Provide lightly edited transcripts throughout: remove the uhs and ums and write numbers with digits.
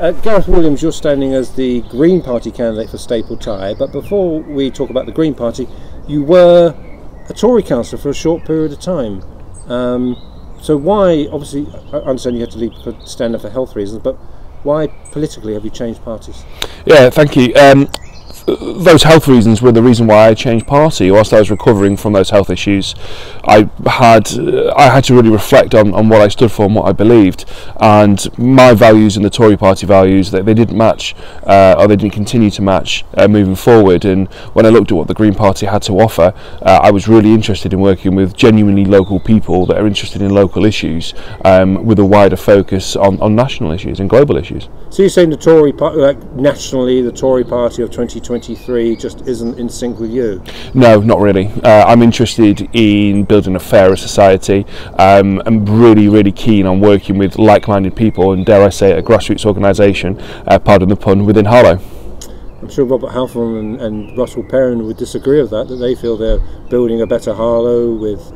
Gareth Williams, you're standing as the Green Party candidate for Staple Tye, but before we talk about the Green Party, you were a Tory councillor for a short period of time. So why, obviously, I understand you had to leave for stand up for health reasons, but why politically have you changed parties? Yeah, thank you. Those health reasons were the reason why I changed party. Whilst I was recovering from those health issues, I had to really reflect on what I stood for and what I believed, and my values and the Tory party values, that they didn't match, or they didn't continue to match moving forward. And when I looked at what the Green Party had to offer, I was really interested in working with genuinely local people that are interested in local issues, with a wider focus on national issues and global issues. So you're saying the Tory party, like nationally, the Tory party of 2023 just isn't in sync with you? No, not really. I'm interested in building a fairer society. I'm really keen on working with like-minded people, and dare I say it, a grassroots organisation, pardon the pun, within Harlow. I'm sure Robert Halfon and Russell Perrin would disagree with that they feel they're building a better Harlow with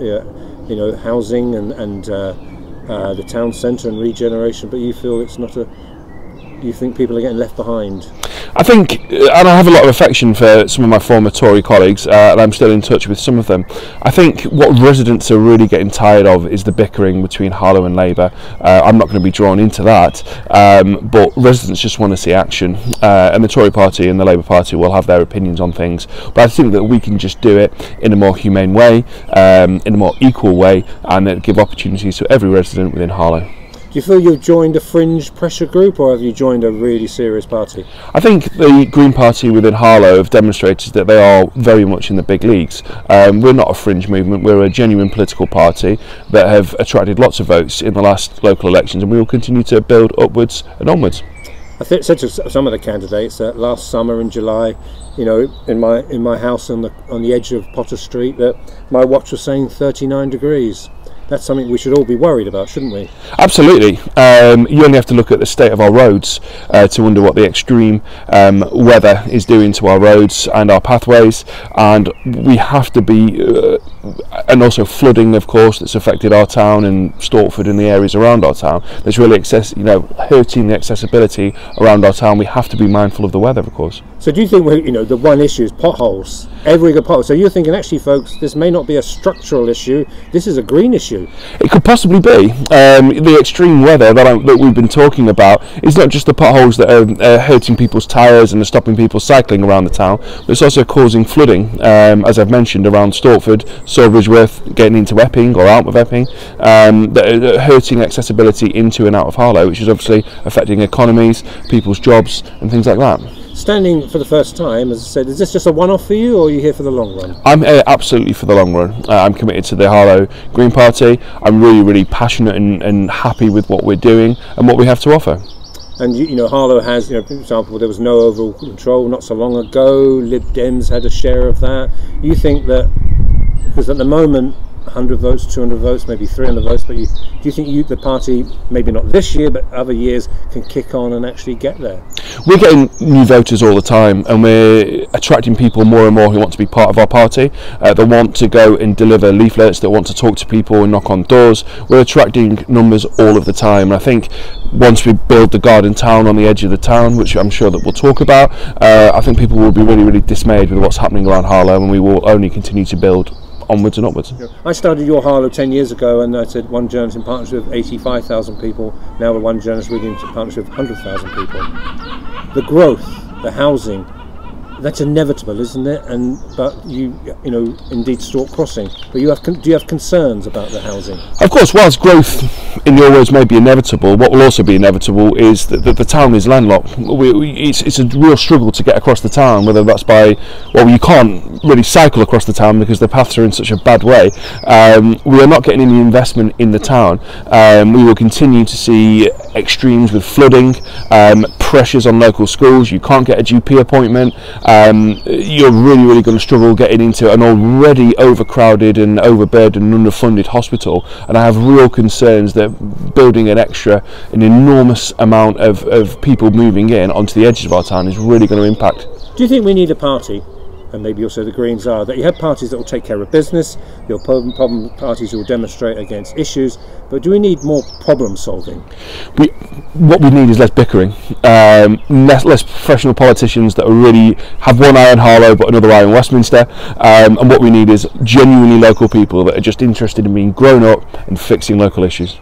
housing and the town centre and regeneration, but you feel it's not a... You think people are getting left behind? I think, and I have a lot of affection for some of my former Tory colleagues, and I'm still in touch with some of them. I think what residents are really getting tired of is the bickering between Harlow and Labour. I'm not going to be drawn into that, but residents just want to see action, and the Tory party and the Labour party will have their opinions on things, but I think that we can just do it in a more humane way, in a more equal way, and give opportunities to every resident within Harlow. Do you feel you've joined a fringe pressure group, or have you joined a really serious party? I think the Green Party within Harlow have demonstrated that they are very much in the big leagues. We're not a fringe movement, we're a genuine political party that have attracted lots of votes in the last local elections, and we will continue to build upwards and onwards. I said to some of the candidates that last summer in July, in my house on the edge of Potter Street, that my watch was saying 39 degrees. That's something we should all be worried about, shouldn't we? Absolutely. You only have to look at the state of our roads to wonder what the extreme weather is doing to our roads and our pathways, and we have to be, and also flooding, of course, that's affected our town and Stortford and the areas around our town. That's really hurting the accessibility around our town. We have to be mindful of the weather, of course. So do you think the one issue is potholes? Every good pothole. So you're thinking, actually, folks, this may not be a structural issue. This is a green issue. It could possibly be. The extreme weather that we've been talking about is not just the potholes that are hurting people's tyres and are stopping people cycling around the town, but it's also causing flooding, as I've mentioned, around Stortford, Silversworth, getting into Epping or out of Epping, that are hurting accessibility into and out of Harlow, which is obviously affecting economies, people's jobs and things like that. Standing for the first time, as I said, is this just a one-off for you, or are you here for the long run? I'm here absolutely for the long run. I'm committed to the Harlow Green Party. I'm really passionate and happy with what we're doing and what we have to offer. And Harlow has, for example, there was no overall control not so long ago. Lib Dems had a share of that. You think that, because at the moment, 100 votes, 200 votes, maybe 300 votes, but do you think the party, maybe not this year, but other years, can kick on and actually get there? We're getting new voters all the time, and we're attracting people more and more who want to be part of our party, that want to go and deliver leaflets, that want to talk to people and knock on doors. We're attracting numbers all of the time, and I think once we build the garden town on the edge of the town, which I'm sure that we'll talk about, I think people will be really dismayed with what's happening around Harlow, and we will only continue to build onwards and upwards. I started your Harlow 10 years ago, and I said one journalist in partnership with 85,000 people. Now we're one journalist really in partnership with 100,000 people. The growth, the housing, that's inevitable, isn't it? But indeed Stork Crossing. But do you have concerns about the housing? Of course, whilst growth in your words may be inevitable, what will also be inevitable is that the town is landlocked. It's a real struggle to get across the town, whether that's by, well, you can't really cycle across the town because the paths are in such a bad way. We are not getting any investment in the town. We will continue to see extremes with flooding, pressures on local schools. You can't get a GP appointment. You're really going to struggle getting into an already overcrowded and overburdened and underfunded hospital, and I have real concerns that building an enormous amount of people moving in onto the edges of our town is really going to impact. Do you think we need a party and maybe also the Greens are, that you have parties that will take care of business, your problem parties who will demonstrate against issues, but do we need more problem solving? What we need is less bickering, less professional politicians that really have one eye on Harlow but another eye on Westminster, and what we need is genuinely local people that are just interested in being grown up and fixing local issues.